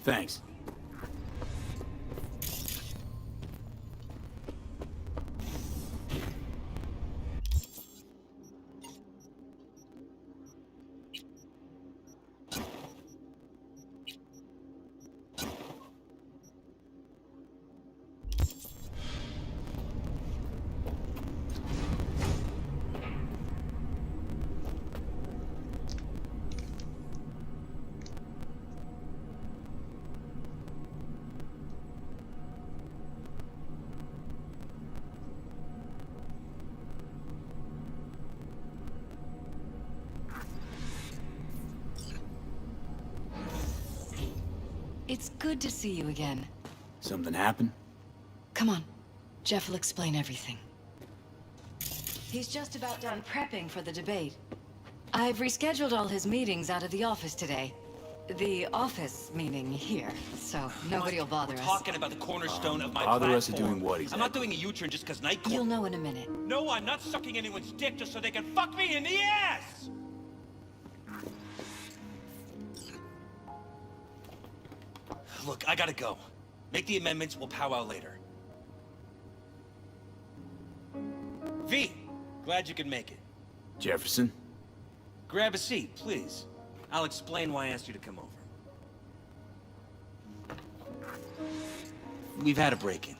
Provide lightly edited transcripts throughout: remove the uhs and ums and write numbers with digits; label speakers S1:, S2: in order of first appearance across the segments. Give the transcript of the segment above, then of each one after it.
S1: Thanks.
S2: It's good to see you again.
S1: Something happened?
S2: Come on. Jeff will explain everything. He's just about done prepping for the debate. I've rescheduled all his meetings out of the office today. The office meaning here, so nobody will bother us.
S3: Talking about the cornerstone of my
S1: bother
S3: platform.
S1: us at doing what exactly?
S3: I'm not doing a U-turn just because Night Court...
S2: You'll know in a minute.
S3: No, I'm not sucking anyone's dick just so they can fuck me in the ass! Look, I gotta go. Make the amendments, we'll powwow later. V, glad you could make it.
S1: Jefferson?
S3: Grab a seat, please. I'll explain why I asked you to come over. We've had a break-in.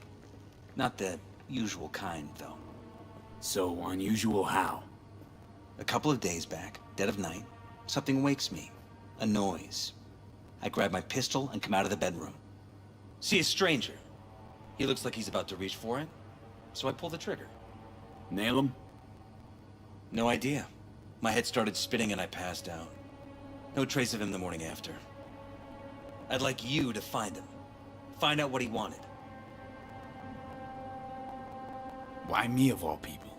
S3: Not the usual kind, though.
S1: So unusual how?
S3: A couple of days back, dead of night, something wakes me. A noise. I grab my pistol and come out of the bedroom. See a stranger. He looks like he's about to reach for it, so I pull the trigger.
S1: Nail him?
S3: No idea. My head started spinning and I passed out. No trace of him the morning after. I'd like you to find him. Find out what he wanted.
S1: Why me of all people?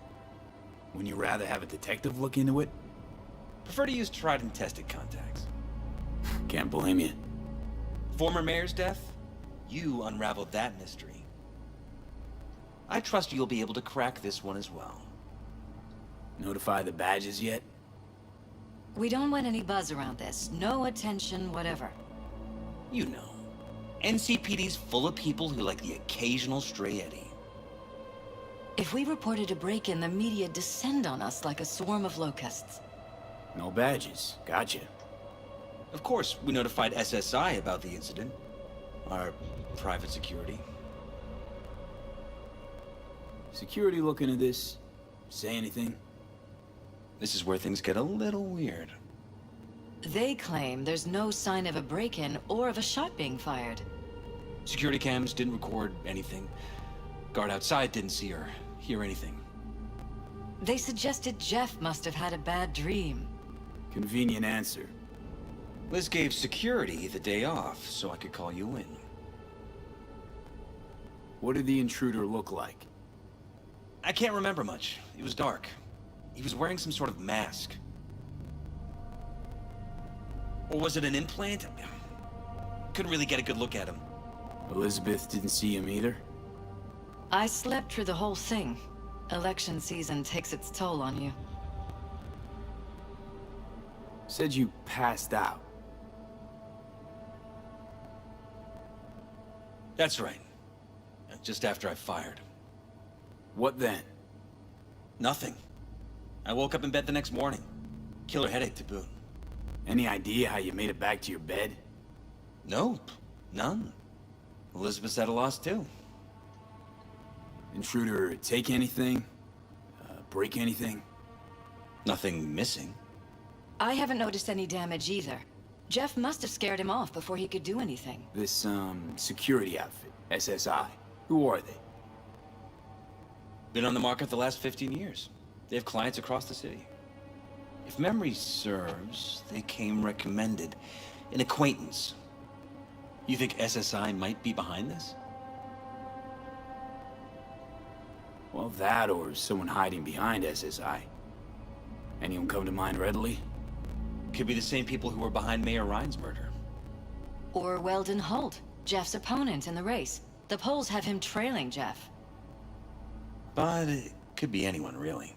S1: Wouldn't you rather have a detective look into it?
S3: Prefer to use tried and tested contacts.
S1: Can't blame you.
S3: Former mayor's death? You unraveled that mystery. I trust you'll be able to crack this one as well.
S1: Notify the badges yet?
S2: We don't want any buzz around this. No attention, whatever.
S3: You know. NCPD's full of people who like the occasional stray eddy.
S2: If we reported a break-in, the media'd descend on us like a swarm of locusts.
S1: No badges. Gotcha.
S3: Of course, we notified SSI about the incident. Our private security.
S1: Security look into this? Say anything?
S3: This is where things get a little weird.
S2: They claim there's no sign of a break-in or of a shot being fired.
S3: Security cams didn't record anything. Guard outside didn't see or hear anything.
S2: They suggested Jeff must have had a bad dream.
S1: Convenient answer.
S3: Liz gave security the day off so I could call you in.
S1: What did the intruder look like?
S3: I can't remember much. It was dark. He was wearing some sort of mask. Or was it an implant? Couldn't really get a good look at him.
S1: Elizabeth didn't see him either?
S2: I slept through the whole thing. Election season takes its toll on you.
S1: Said you passed out.
S3: That's right. Just after I fired.
S1: What then?
S3: Nothing. I woke up in bed the next morning. Killer headache to boot.
S1: Any idea how you made it back to your bed?
S3: Nope. None. Elizabeth's at a loss too.
S1: Intruder take anything? Break anything?
S3: Nothing missing.
S2: I haven't noticed any damage either. Jeff must have scared him off before he could do anything.
S1: This, security outfit, SSI. Who are they?
S3: Been on the market the last 15 years. They have clients across the city. If memory serves, they came recommended. An acquaintance. You think SSI might be behind this?
S1: Well, that or someone hiding behind SSI. Anyone come to mind readily?
S3: Could be the same people who were behind Mayor Ryan's murder.
S2: Or Weldon Holt, Jeff's opponent in the race. The polls have him trailing Jeff.
S3: But it could be anyone, really.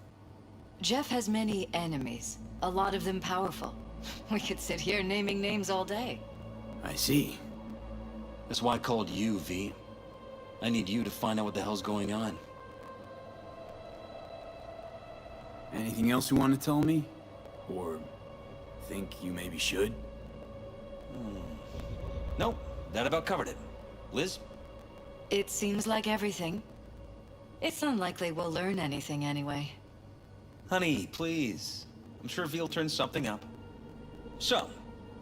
S2: Jeff has many enemies, a lot of them powerful. We could sit here naming names all day.
S1: I see.
S3: That's why I called you, V. I need you to find out what the hell's going on.
S1: Anything else you want to tell me? Or think you maybe should?
S3: Nope, that about covered it. Liz?
S2: It seems like everything. It's unlikely we'll learn anything anyway.
S3: Honey, please. I'm sure V'll turn something up. So,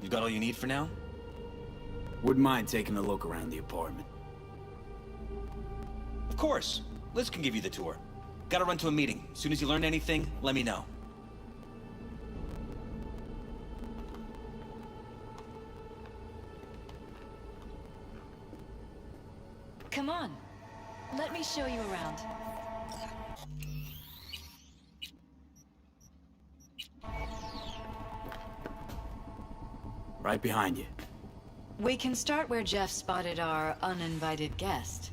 S3: you've got all you need for now?
S1: Wouldn't mind taking a look around the apartment.
S3: Of course. Liz can give you the tour. Gotta run to a meeting. As soon as you learn anything, let me know.
S2: Come on. Let me show you around.
S1: Right behind you.
S2: We can start where Jeff spotted our uninvited guest.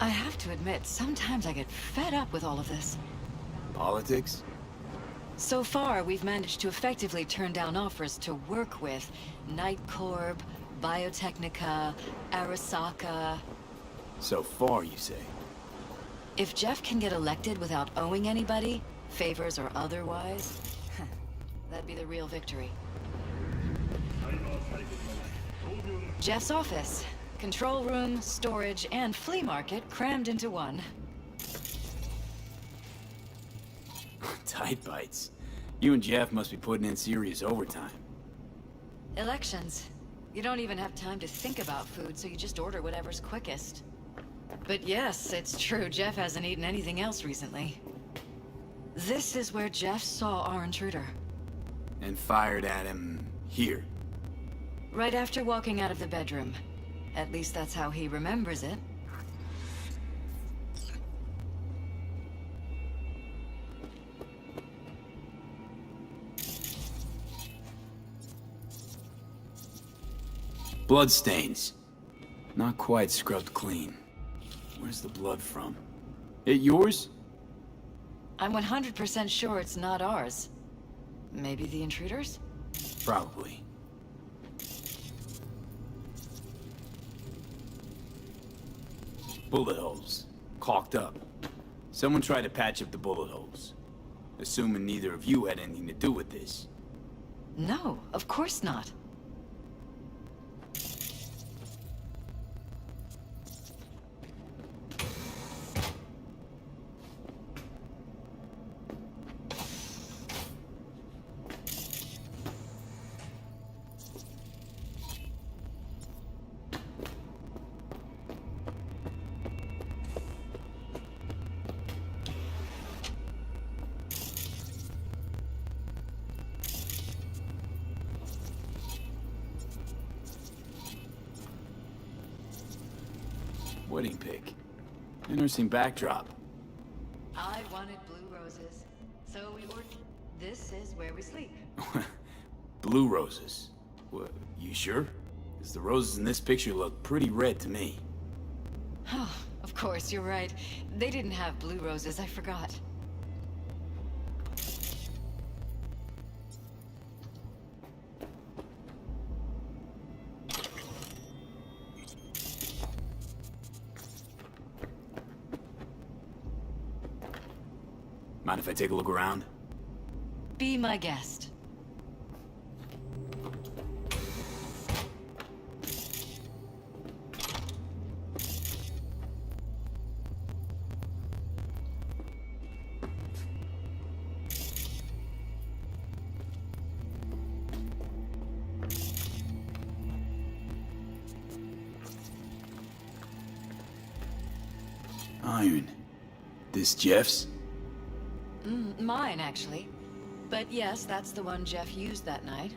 S2: I have to admit, sometimes I get fed up with all of this.
S1: Politics?
S2: So far, we've managed to effectively turn down offers to work with Night Corp, Biotechnica, Arasaka.
S1: So far, you say?
S2: If Jeff can get elected without owing anybody, favors or otherwise, that'd be the real victory. Jeff's office. Control room, storage, and flea market crammed into one.
S1: Tight bites. You and Jeff must be putting in serious overtime.
S2: Elections. You don't even have time to think about food, so you just order whatever's quickest. But yes, it's true, Jeff hasn't eaten anything else recently. This is where Jeff saw our intruder.
S1: And fired at him here.
S2: Right after walking out of the bedroom. At least that's how he remembers it.
S1: Bloodstains. Not quite scrubbed clean. Where's the blood from? It yours?
S2: I'm 100% sure it's not ours. Maybe the intruders?
S1: Probably. Bullet holes. Caulked up. Someone tried to patch up the bullet holes. Assuming neither of you had anything to do with this.
S2: No, of course not.
S1: Wedding pic. Interesting backdrop.
S2: I wanted blue roses, so we ordered. This is where we sleep.
S1: Blue roses. What, you sure? Because the roses in this picture look pretty red to me.
S2: Oh, of course, you're right. They didn't have blue roses, I forgot.
S1: Mind if I take a look around?
S2: Be my guest.
S1: Iron. This Jeff's?
S2: Mine, actually. But yes, that's the one Jeff used that night.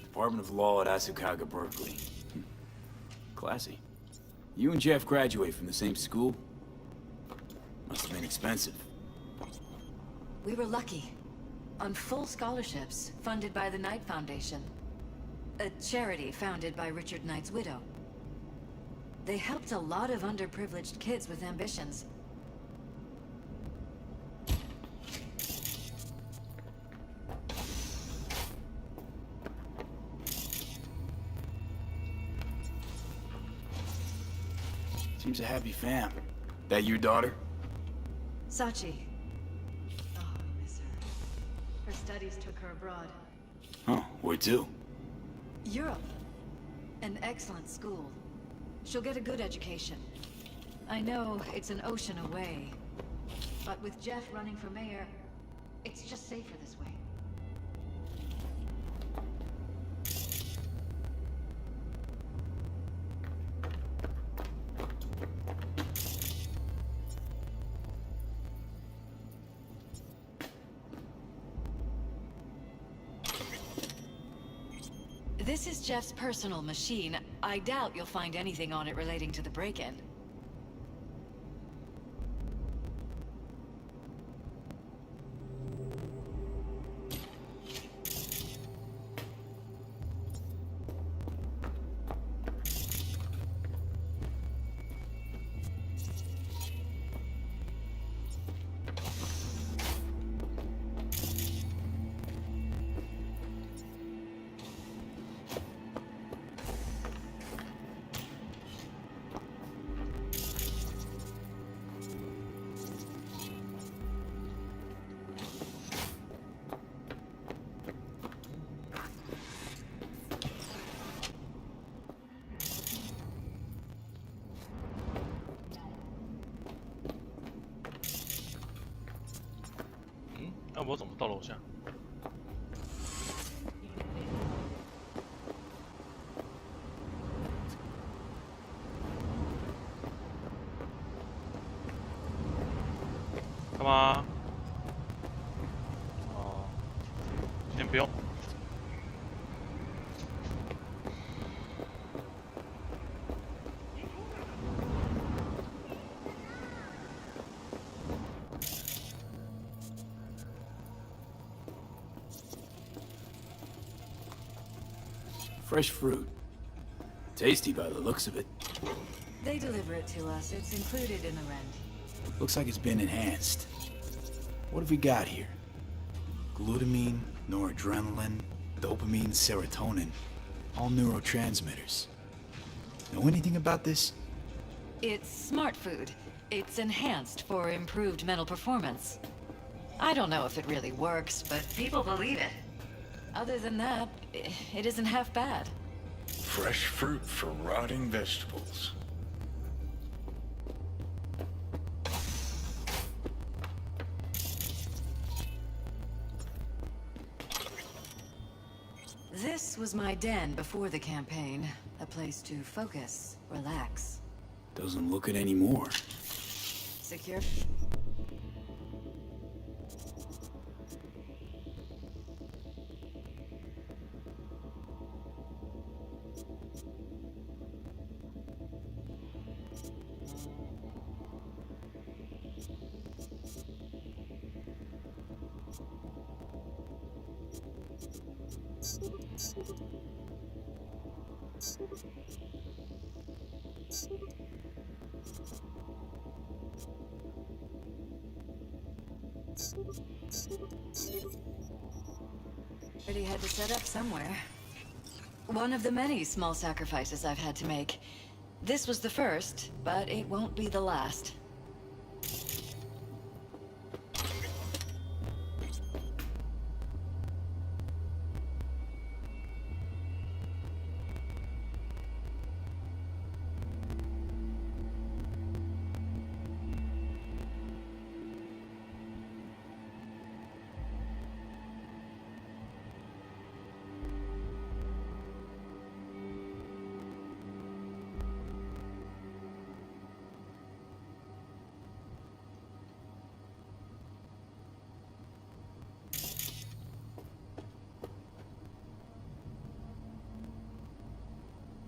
S1: Department of Law at Asukaga, Berkeley. Classy. You and Jeff graduate from the same school? Must have been expensive.
S2: We were lucky. On full scholarships, funded by the Knight Foundation. A charity founded by Richard Knight's widow. They helped a lot of underprivileged kids with ambitions.
S1: Seems a happy fam. That your daughter?
S2: Sachi. Oh, I miss her. Her studies took her abroad.
S1: Oh, where to?
S2: Europe. An excellent school. She'll get a good education. I know it's an ocean away, but with Jeff running for mayor, it's just safer this way. This is Jeff's personal machine. I doubt you'll find anything on it relating to the break-in.
S4: 我怎么到楼下？干嘛？哦，先不用。
S1: Fresh fruit. Tasty by the looks of it.
S2: They deliver it to us. It's included in the rent.
S1: Looks like it's been enhanced. What have we got here? Glutamine, noradrenaline, dopamine, serotonin. All neurotransmitters. Know anything about this?
S2: It's smart food. It's enhanced for improved mental performance. I don't know if it really works, but people believe it. Other than that, it isn't half bad.
S5: Fresh fruit for rotting vegetables.
S2: This was my den before the campaign. A place to focus, relax.
S1: Doesn't look it anymore.
S2: Secure. Already had to set up somewhere. One of the many small sacrifices I've had to make. This was the first, but it won't be the last.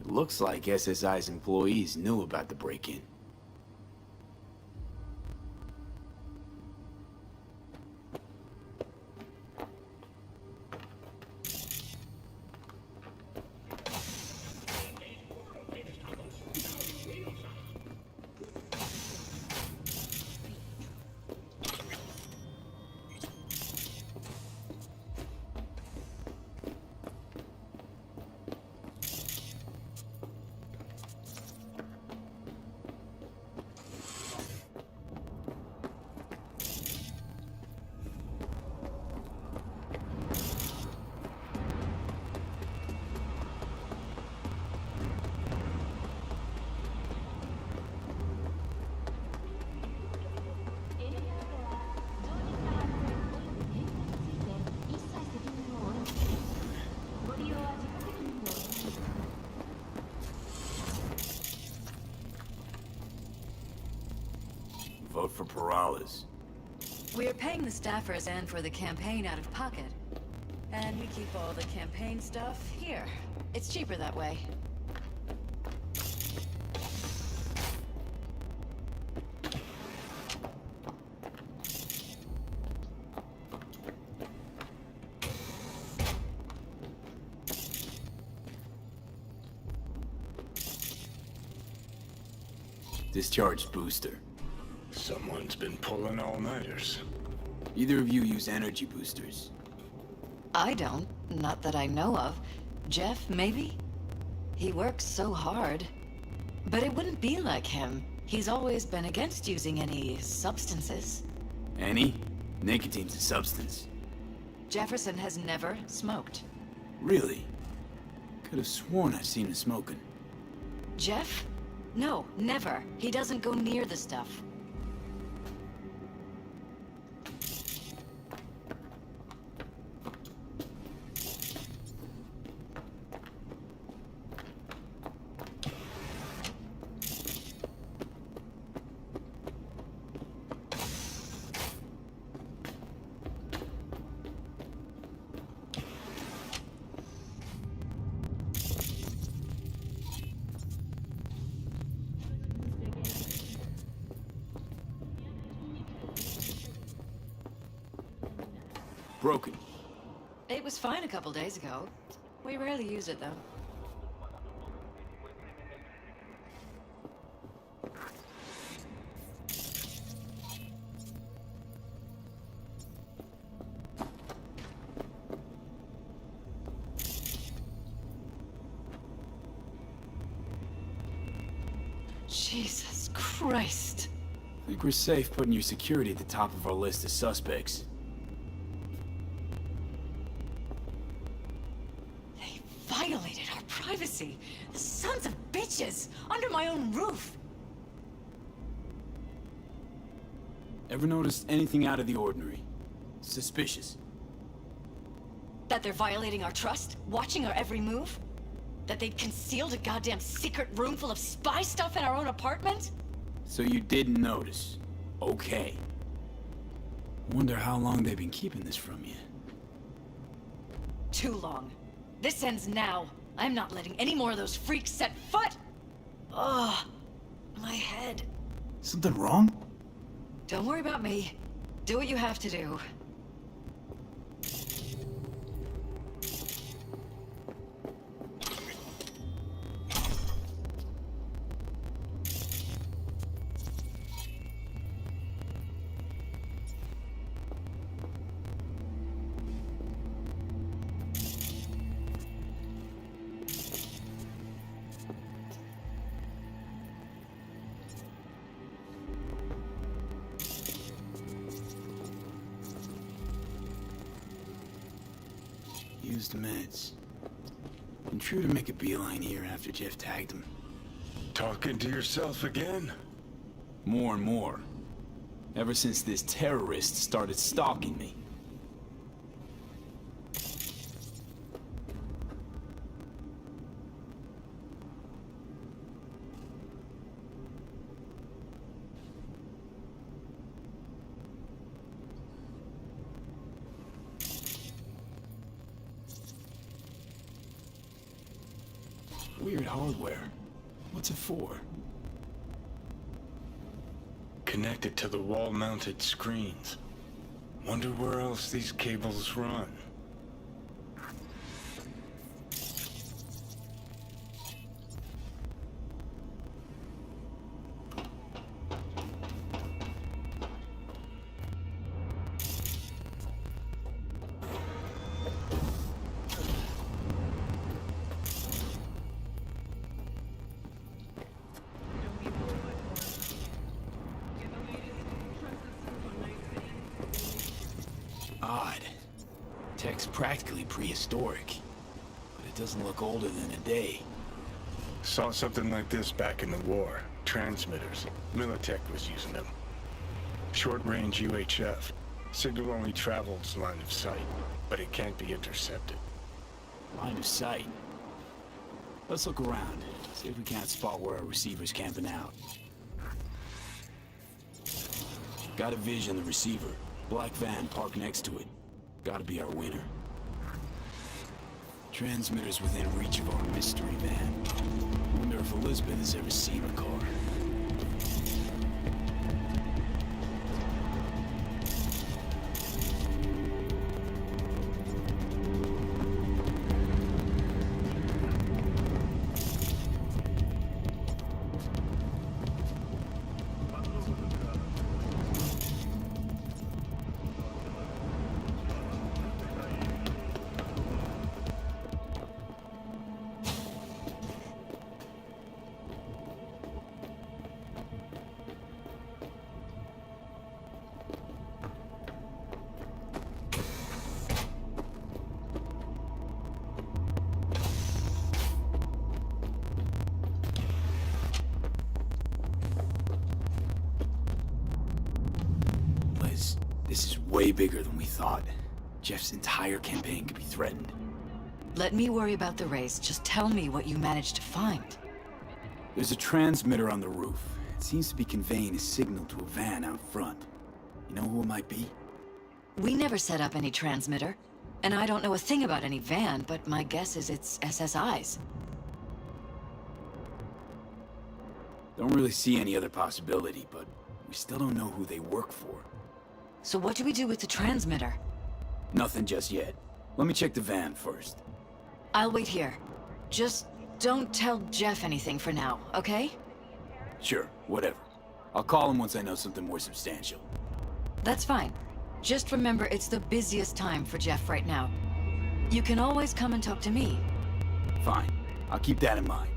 S1: Looks like SSI's employees knew about the break-in. Vote for Perales.
S2: We're paying the staffers and for the campaign out of pocket. And we keep all the campaign stuff here. It's cheaper that way.
S1: Discharged booster.
S5: Someone's been pulling all-nighters.
S1: Either of you use energy boosters?
S2: I don't. Not that I know of. Jeff, maybe? He works so hard. But it wouldn't be like him. He's always been against using any substances.
S1: Any? Nicotine's a substance.
S2: Jefferson has never smoked.
S1: Really? Could have sworn I've seen him smoking.
S2: Jeff? No, never. He doesn't go near the stuff.
S1: Broken.
S2: It was fine a couple days ago. We rarely use it, though. Jesus Christ.
S1: I think we're safe putting your security at the top of our list of suspects.
S2: They violated our privacy. The sons of bitches! Under my own roof!
S1: Ever noticed anything out of the ordinary? Suspicious?
S2: That they're violating our trust? Watching our every move? That they'd concealed a goddamn secret room full of spy stuff in our own apartment?
S1: So you didn't notice. Okay. Wonder how long they've been keeping this from you.
S2: Too long. This ends now. I'm not letting any more of those freaks set foot! Ugh. My head.
S1: Something wrong?
S2: Don't worry about me. Do what you have to do.
S1: Use the meds. Been true to make a beeline here after Jeff tagged him.
S5: Talking to yourself again?
S1: More and more. Ever since this terrorist started stalking me. Weird hardware. What's it for?
S5: Connected to the wall-mounted screens. Wonder where else these cables run.
S1: Odd. Tech's practically prehistoric, but it doesn't look older than a day.
S5: Saw something like this back in the war. Transmitters. Militech was using them. Short-range UHF. Signal only travels line of sight, but it can't be intercepted.
S1: Line of sight. Let's look around, see if we can't spot where our receiver's camping out. Got a vision of the receiver. Black van parked next to it. Gotta be our winner. Transmitters within reach of our mystery van. Wonder if Elizabeth has ever seen a car. This is way bigger than we thought. Jeff's entire campaign could be threatened.
S2: Let me worry about the race. Just tell me what you managed to find.
S1: There's a transmitter on the roof. It seems to be conveying a signal to a van out front. You know who it might be?
S2: We never set up any transmitter. And I don't know a thing about any van, but my guess is it's SSI's.
S1: Don't really see any other possibility, but we still don't know who they work for.
S2: So what do we do with the transmitter?
S1: Nothing just yet. Let me check the van first.
S2: I'll wait here. Just don't tell Jeff anything for now, okay?
S1: Sure, whatever. I'll call him once I know something more substantial.
S2: That's fine. Just remember it's the busiest time for Jeff right now. You can always come and talk to me.
S1: Fine. I'll keep that in mind.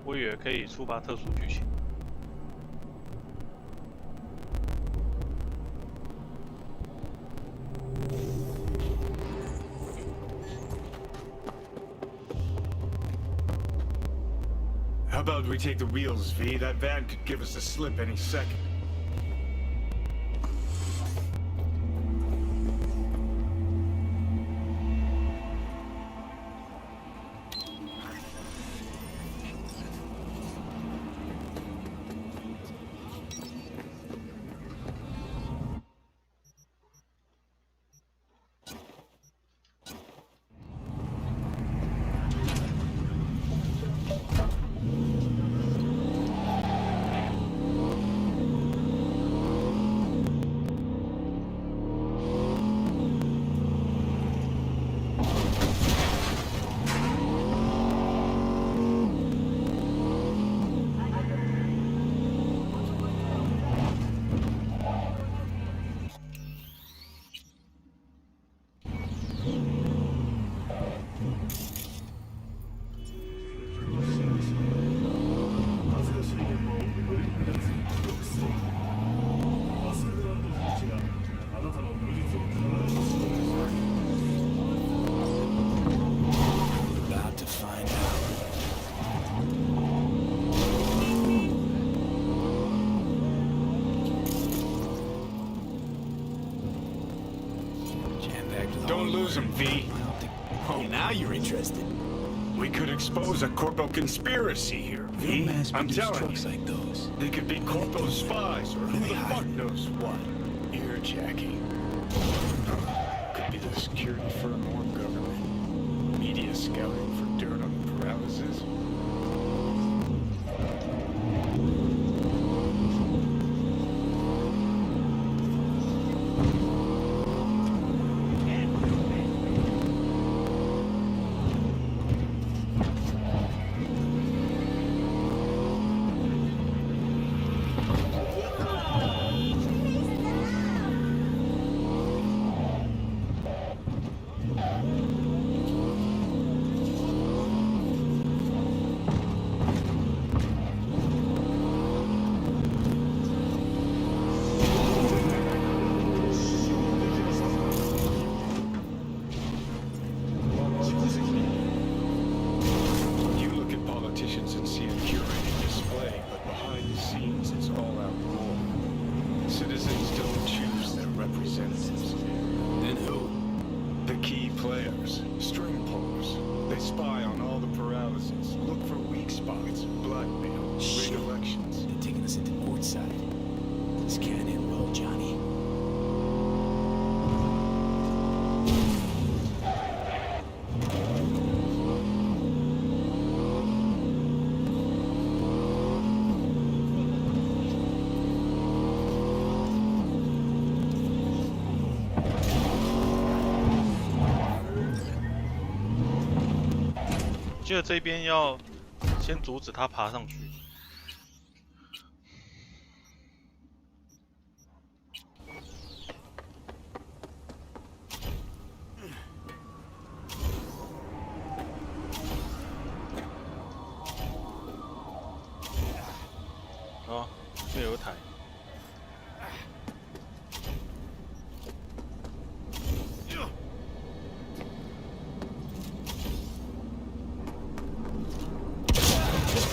S4: 我以为可以触发特殊剧情。
S5: How about we take the wheels, V? That van could give us a slip any second. Don't lose him, V.
S1: I don't think... Oh, now you're interested.
S5: We could expose a corpo conspiracy here, V. I'm telling
S1: trucks
S5: you.
S1: like those.
S5: They could be corpo spies or who the fuck knows what. Ear jacking. Could be the security firm or government. Media scouting for dirt on the paralysis.
S1: Johnny.
S4: 记得这边要先阻止他爬上去。哦，这有一台。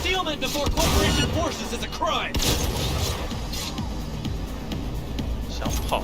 S6: Concealment before corporation forces is a crime.
S4: 想跑。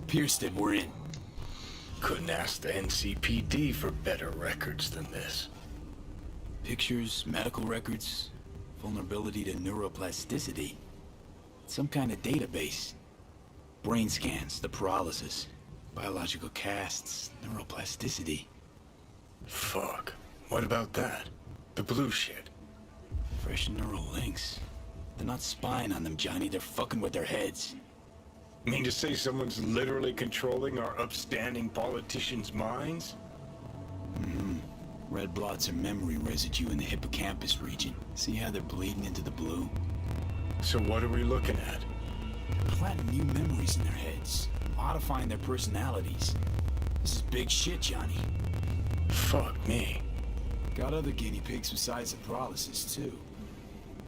S1: pierced it, we're in.
S5: Couldn't ask the NCPD for better records than this.
S1: Pictures, medical records, vulnerability to neuroplasticity. Some kind of database. Brain scans, the paralysis, biological casts, neuroplasticity.
S5: Fuck. What about that? The blue shit.
S1: Fresh neural links. They're not spying on them, Johnny. They're fucking with their heads.
S5: Mean to say someone's literally controlling our upstanding politicians' minds?
S1: Red blots are memory residue in the hippocampus region. See how they're bleeding into the blue?
S5: So what are we looking at?
S1: Planting new memories in their heads. Modifying their personalities. This is big shit, Johnny.
S5: Fuck me.
S1: Got other guinea pigs besides the paralysis, too.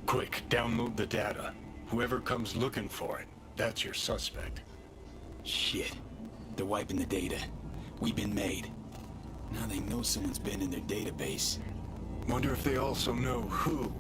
S5: Quick, download the data. Whoever comes looking for it, that's your suspect.
S1: Shit. They're wiping the data. We've been made. Now they know someone's been in their database.
S5: Wonder if they also know who.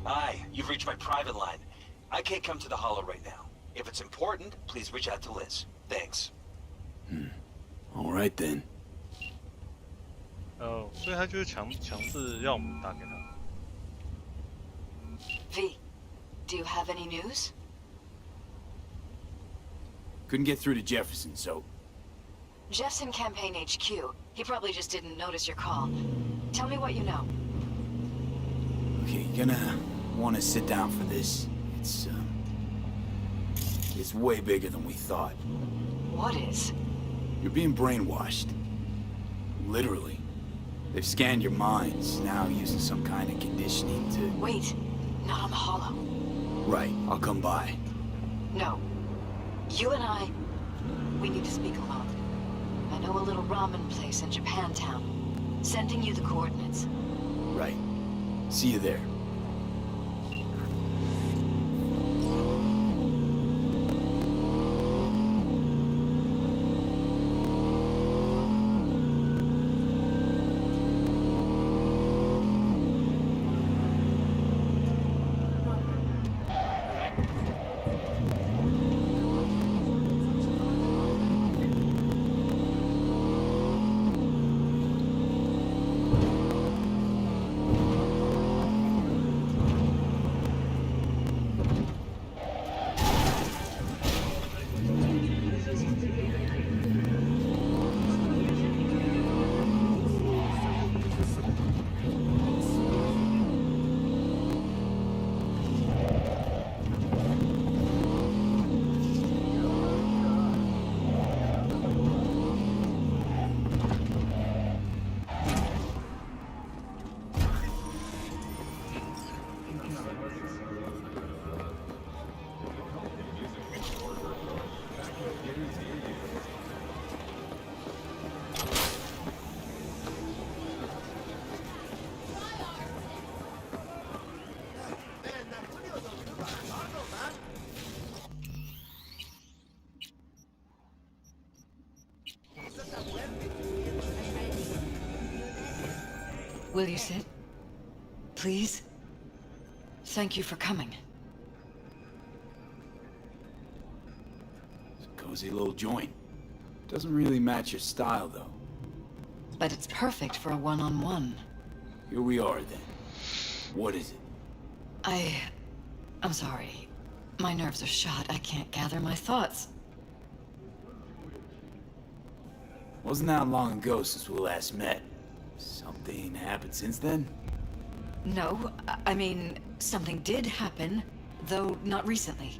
S3: Hi, you've reached my private line. I can't come to the Hollow right now. If it's important, please reach out to Liz. Thanks.
S1: All right then.
S4: 所以他就是强制要我们打给他。
S2: V, do you have any news?
S1: Couldn't get through to Jefferson, so...
S2: Jeff's in Campaign HQ. He probably just didn't notice your call. Tell me what you know.
S1: Okay, gonna want to sit down for this. It's way bigger than we thought.
S2: What is?
S1: You're being brainwashed. Literally. They've scanned your minds, now using some kind of conditioning to...
S2: Wait, not on the Hollow.
S1: Right, I'll come by.
S2: No. You and I, we need to speak alone. I know a little ramen place in Japantown. Sending you the coordinates.
S1: Right. See you there.
S2: Will you sit? Please? Thank you for coming.
S1: It's a cozy little joint. Doesn't really match your style, though.
S2: But it's perfect for a one-on-one.
S1: Here we are, then. What is it?
S2: I'm sorry. My nerves are shot. I can't gather my thoughts.
S1: Wasn't that long ago since we last met. Something happened since then?
S2: No, I mean, something did happen, though not recently.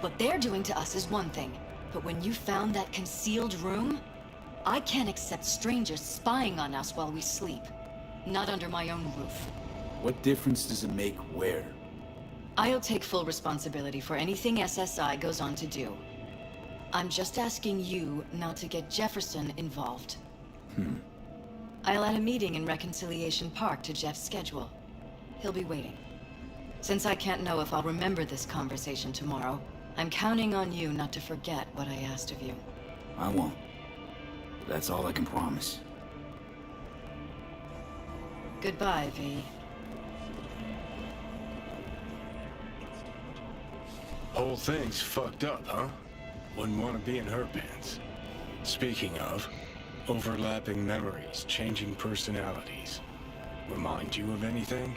S2: What they're doing to us is one thing, but when you found that concealed room, I can't accept strangers spying on us while we sleep. Not under my own roof.
S1: What difference does it make where?
S2: I'll take full responsibility for anything SSI goes on to do. I'm just asking you not to get Jefferson involved. I'll add a meeting in Reconciliation Park to Jeff's schedule. He'll be waiting. Since I can't know if I'll remember this conversation tomorrow, I'm counting on you not to forget what I asked of you.
S1: I won't. That's all I can promise.
S2: Goodbye, V.
S5: Whole thing's fucked up, huh? Wouldn't want to be in her pants. Speaking of, overlapping memories, changing personalities. Remind you of anything?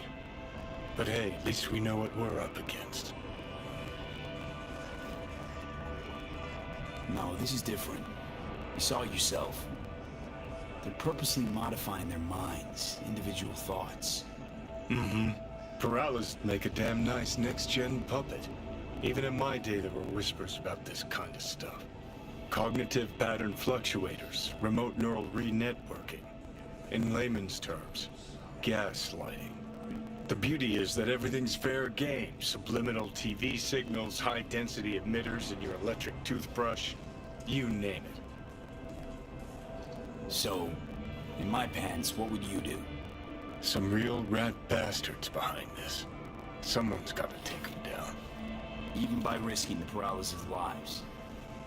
S5: But hey, at least we know what we're up against.
S1: No, this is different. You saw it yourself. They're purposely modifying their minds, individual thoughts.
S5: Peralez make a damn nice next-gen puppet. Even in my day, there were whispers about this kind of stuff. Cognitive pattern fluctuators, remote neural re-networking. In layman's terms, gaslighting. The beauty is that everything's fair game. Subliminal TV signals, high-density emitters in your electric toothbrush. You name it.
S1: So, in my pants, what would you do?
S5: Some real rat bastards behind this. Someone's gotta take them down.
S1: Even by risking the Peralez's lives.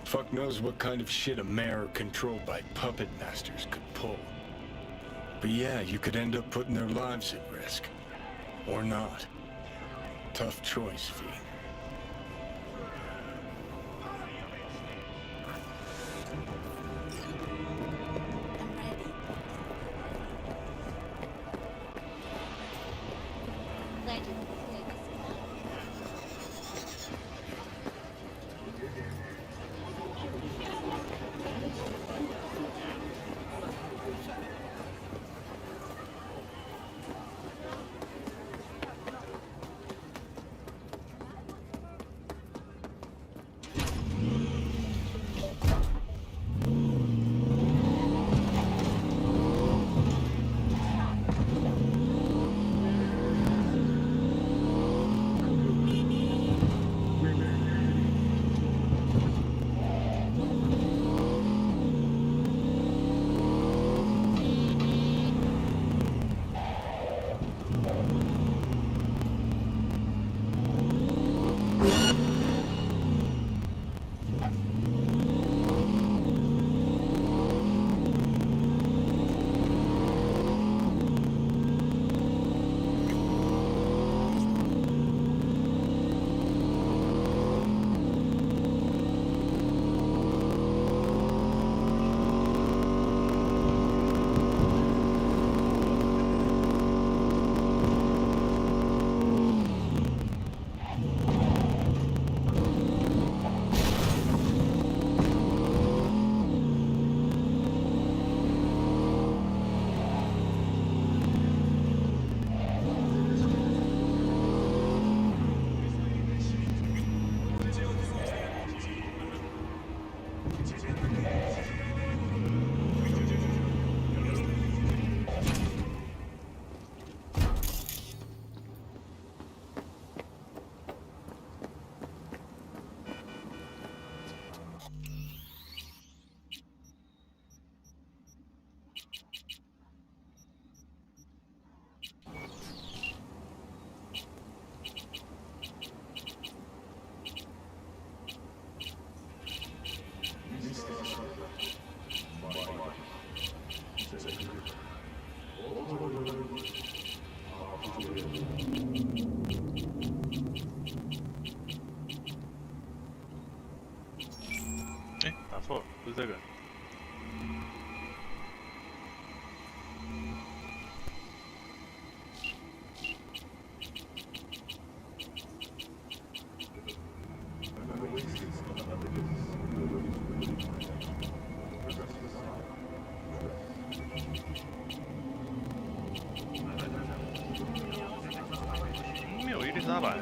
S5: Fuck knows what kind of shit a mayor controlled by puppet masters could pull. But yeah, you could end up putting their lives at risk. Or not. Tough choice, V.
S4: 哎，打错了，不是这个。没有伊丽莎白。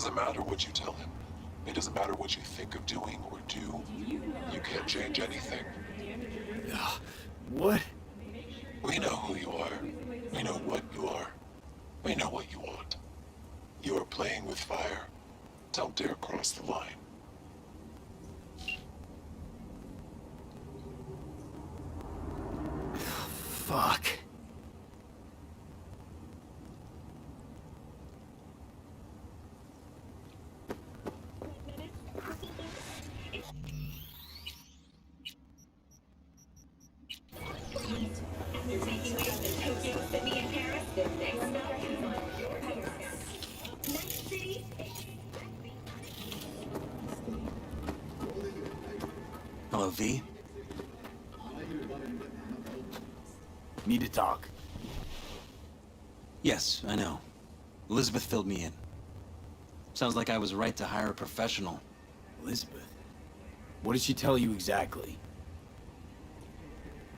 S7: doesn't matter what you tell him. It doesn't matter what you think of doing or do. You can't change anything.
S1: What?
S7: We know who you are. We know what you are. We know what you want. You are playing with fire. Don't dare cross the line.
S1: Fuck.
S3: Hello, V.
S1: Need to talk.
S3: Yes, I know. Elizabeth filled me in. Sounds like I was right to hire a professional.
S1: Elizabeth? What did she tell you exactly?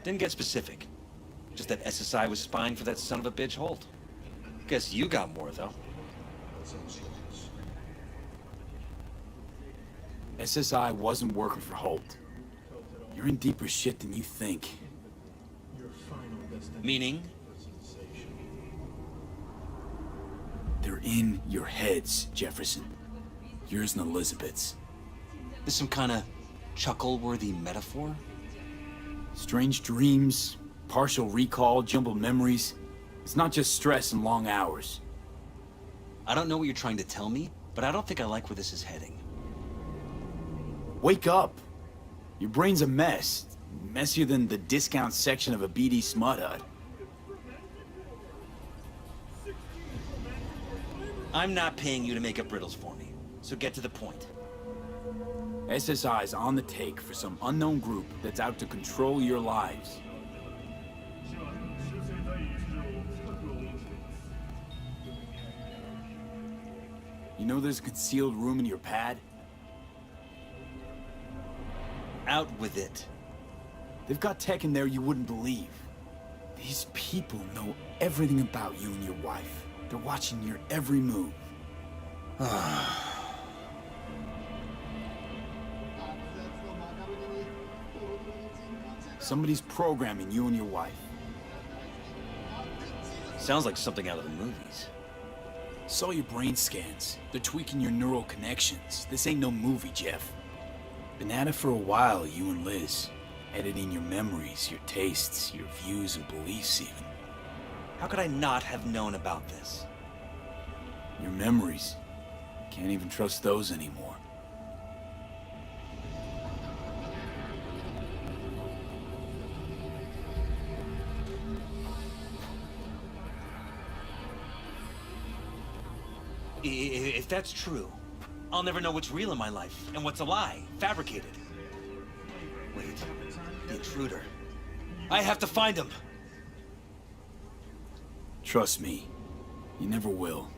S3: Didn't get specific. Just that SSI was spying for that son of a bitch Holt. Guess you got more, though.
S1: SSI wasn't working for Holt. You're in deeper shit than you think.
S3: Meaning?
S1: They're in your heads, Jefferson. Yours and Elizabeth's.
S3: This some kind of chuckle-worthy metaphor?
S1: Strange dreams, partial recall, jumbled memories. It's not just stress and long hours.
S3: I don't know what you're trying to tell me, but I don't think I like where this is heading.
S1: Wake up! Your brain's a mess. Messier than the discount section of a BD smut hut.
S3: I'm not paying you to make up riddles for me, so get to the point.
S1: SSI's on the take for some unknown group that's out to control your lives. You know there's a concealed room in your pad?
S3: Out with it.
S1: They've got tech in there you wouldn't believe. These people know everything about you and your wife. They're watching your every move. Somebody's programming you and your wife.
S3: Sounds like something out of the movies.
S1: Saw your brain scans. They're tweaking your neural connections. This ain't no movie, Jeff. Been at it for a while, you and Liz. Editing your memories, your tastes, your views and beliefs even.
S3: How could I not have known about this?
S1: Your memories. Can't even trust those anymore.
S3: If that's true, I'll never know what's real in my life and what's a lie, fabricated. Wait, the intruder. I have to find him!
S1: Trust me, you never will.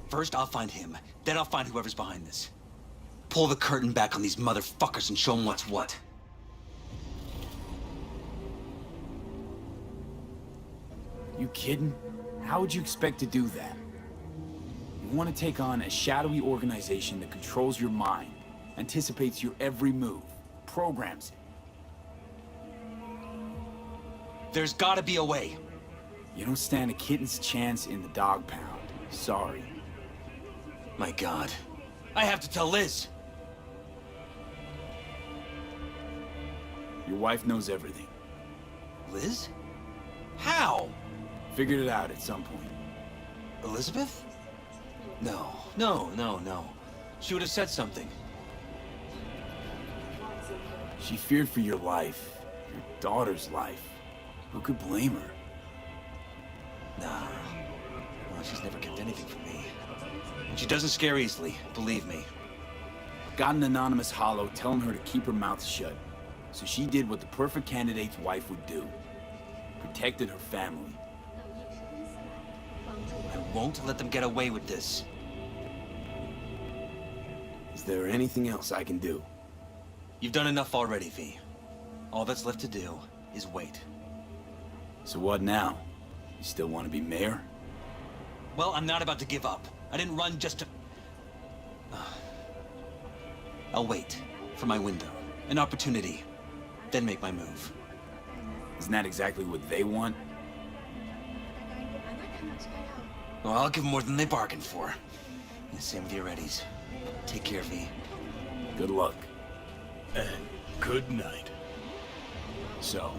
S3: First, I'll find him. Then I'll find whoever's behind this. Pull the curtain back on these motherfuckers and show them what's what.
S1: You kidding? How would you expect to do that? You want to take on a shadowy organization that controls your mind, anticipates your every move, programs it.
S3: There's gotta be a way.
S1: You don't stand a kitten's chance in the dog pound. Sorry.
S3: My God. I have to tell Liz.
S1: Your wife knows everything.
S3: Liz? How?
S1: Figured it out at some point.
S3: Elizabeth? No. She would have said something.
S1: She feared for your life, your daughter's life. Who could blame her?
S3: Nah. Well, she's never kept anything from me. And she doesn't scare easily, believe me.
S1: Got an anonymous hollow telling her to keep her mouth shut. So she did what the perfect candidate's wife would do. Protected her family.
S3: I won't let them get away with this.
S1: Is there anything else I can do?
S3: You've done enough already, V. All that's left to do is wait.
S1: So what now? You still want to be mayor?
S3: Well, I'm not about to give up. I didn't run just to... I'll wait for my window, an opportunity, then make my move.
S1: Isn't that exactly what they want?
S3: Well, I'll give them more than they bargained for. And same with your readies. Take care, V.
S1: Good luck.
S5: And good night.
S1: So,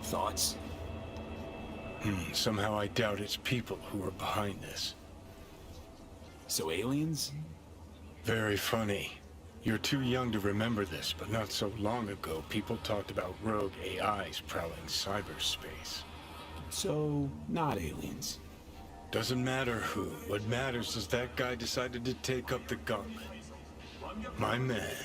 S1: thoughts?
S5: Somehow I doubt it's people who are behind this.
S1: So aliens?
S5: Very funny. You're too young to remember this, but not so long ago, people talked about rogue AIs prowling cyberspace.
S1: So, not aliens.
S5: Doesn't matter who. What matters is that guy decided to take up the gauntlet. My man.